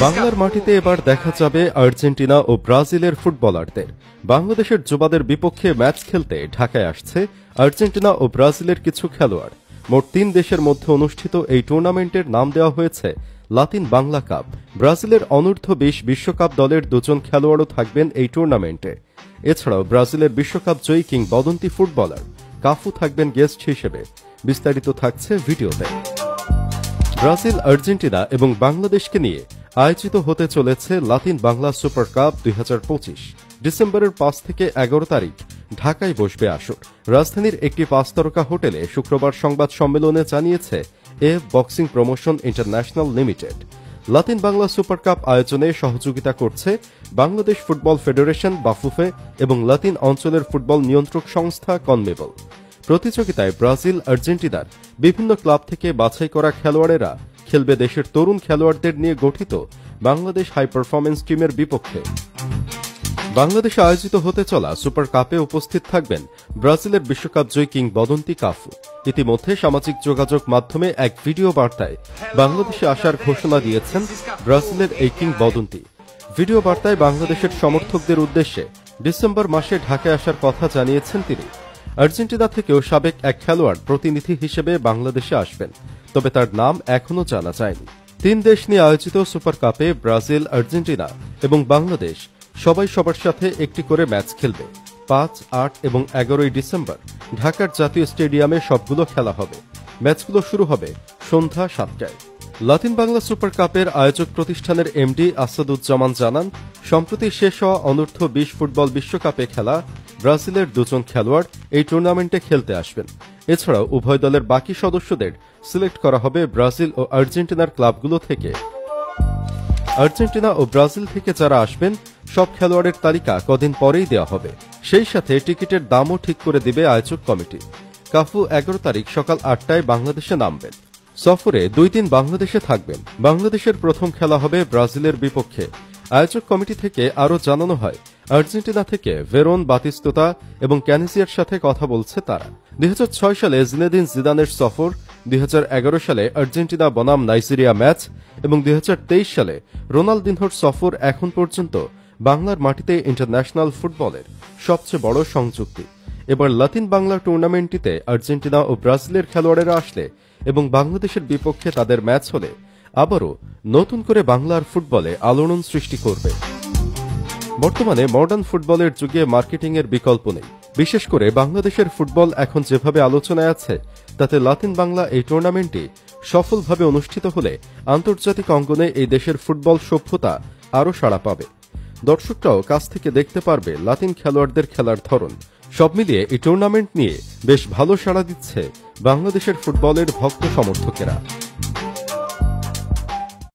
বাংলার মাটিতে এবার দেখা যাবে আর্জেন্টিনা ও ব্রাজিলের ফুটবলারদের। বাংলাদেশের যুবাদের বিপক্ষে ম্যাচ খেলতে ঢাকায় আসছে আর্জেন্টিনা ও ব্রাজিলের কিছু খেলোয়াড়। মোট 3 দেশের মধ্যে অনুষ্ঠিত এই টুর্নামেন্টের নাম দেওয়া হয়েছে লাতিন বাংলা কাপ। ব্রাজিলের অনূর্ধ্ব-20 বিশ্বকাপ দলের 2 জন খেলোয়াড়ও থাকবেন এই টুর্নামেন্টে। এছাড়াও ব্রাজিলের বিশ্বকাপ জয়ী কিংবদন্তি ফুটবলার কাফু থাকবেন গেস্ট হিসেবে। বিস্তারিত থাকছে ভিডিওতে। ব্রাজিল, আর্জেন্টিনা এবং বাংলাদেশকে নিয়ে আয়োজিত হতে চলেছে লাতিন বাংলা সুপার কাপ 2025। ডিসেম্বরের 5 থেকে 11 তারিখ ঢাকায় বসবে আসর। রাজধানীর একটি 5 তারকা হোটেলে শুক্রবার সংবাদ সম্মেলনে জানিয়েছে F boxing promotion international limited. Latin Bangla super cup আয়োজনে সহযোগিতা করছে বাংলাদেশ ফুটবল ফেডারেশন বাফুফে এবং লাতিন অঞ্চলের ফুটবল নিয়ন্ত্রক সংস্থা কনমেবল। প্রতিযোগিতায় ব্রাজিল, আর্জেন্টিনার বিভিন্ন ক্লাব থেকে বাছাই করা খেলোয়াড়েরা খেলবে দেশের তরুণ খেলোয়াড়দের নিয়ে গঠিত বাংলাদেশ হাই পারফরম্যান্স টিমের বিপক্ষে। বাংলাদেশে আয়োজিত হতে চলা সুপার কাপে উপস্থিত থাকবেন ব্রাজিলের বিশ্বকাপ জয়ী কিংবদন্তি কাফু। ইতিমধ্যে সামাজিক যোগাযোগ মাধ্যমে এক ভিডিও বার্তায় বাংলাদেশে আসার ঘোষণা দিয়েছেন ব্রাজিলের এই কিংবদন্তি। ভিডিও বার্তায় বাংলাদেশের সমর্থকদের উদ্দেশ্যে ডিসেম্বর মাসে ঢাকায় আসার কথা জানিয়েছেন তিনি। আর্জেন্টিনা থেকেও সাবেক এক খেলোয়াড় প্রতিনিধি হিসেবে বাংলাদেশে আসবেন, তবে তার নাম এখনও জানা যায়নি। 3 দেশ নিয়ে আয়োজিত সুপার কাপে ব্রাজিল, আর্জেন্টিনা এবং বাংলাদেশ সবাই সবার সাথে একটি করে ম্যাচ খেলবে। 5, 8 এবং 11 ডিসেম্বর ঢাকার জাতীয় স্টেডিয়ামে সবগুলো খেলা হবে। ম্যাচগুলো শুরু হবে সন্ধ্যা 7টায়। লাতিন বাংলা সুপার কাপের আয়োজক প্রতিষ্ঠানের এমডি আসাদুজ্জামান জানান, সম্প্রতি শেষ হওয়া অনূর্ধ্ব-20 ফুটবল বিশ্বকাপে খেলা ব্রাজিলের 2 জন খেলোয়াড় এই টুর্নামেন্টে খেলতে আসবেন। এছাড়াও উভয় দলের বাকি সদস্যদের সিলেক্ট করা হবে ব্রাজিল ও আর্জেন্টিনার ক্লাবগুলো থেকে। আর্জেন্টিনা ও ব্রাজিল থেকে যারা আসবেন সব খেলোয়াড়ের তালিকা কদিন পরেই দেওয়া হবে। সেই সাথে টিকিটের দামও ঠিক করে দিবে আয়োজক কমিটি। কাফু 11 তারিখ সকাল 8টায় বাংলাদেশে নামবেন। সফরে 2 দিন বাংলাদেশে থাকবেন। বাংলাদেশের প্রথম খেলা হবে ব্রাজিলের বিপক্ষে। আয়োজক কমিটি থেকে আরও জানানো হয়, আর্জেন্টিনা থেকে ভেরন, বাতিস্তুতা এবং ক্যানিসিয়ার সাথে কথা বলছে তারা। 2006 সালে জিনেদিন জিদানের সফর, 2011 সালে আর্জেন্টিনা বনাম নাইজেরিয়া ম্যাচ এবং 2023 সালে রোনালদিনহোর সফর এখন পর্যন্ত বাংলার মাটিতে ইন্টারন্যাশনাল ফুটবলের সবচেয়ে বড় সংযুক্তি। এবার লাতিন বাংলা টুর্নামেন্টটিতে আর্জেন্টিনা ও ব্রাজিলের খেলোয়াড়েরা আসলে এবং বাংলাদেশের বিপক্ষে তাদের ম্যাচ হলে আবারও নতুন করে বাংলার ফুটবলে আলোড়ন সৃষ্টি করবে। বর্তমানে মডার্ন ফুটবলের যুগে মার্কেটিংয়ের বিকল্প নেই। বিশেষ করে বাংলাদেশের ফুটবল এখন যেভাবে আলোচনায় আছে, তাতে লাতিন বাংলা এই টুর্নামেন্টটি সফলভাবে অনুষ্ঠিত হলে আন্তর্জাতিক অঙ্গনে এই দেশের ফুটবল সভ্যতা আরও সাড়া পাবে। দর্শকরাও কাছ থেকে দেখতে পারবে লাতিন খেলোয়াড়দের খেলার ধরন। সব মিলিয়ে এই টুর্নামেন্ট নিয়ে বেশ ভালো সাড়া দিচ্ছে বাংলাদেশের ফুটবলের ভক্ত সমর্থকেরা।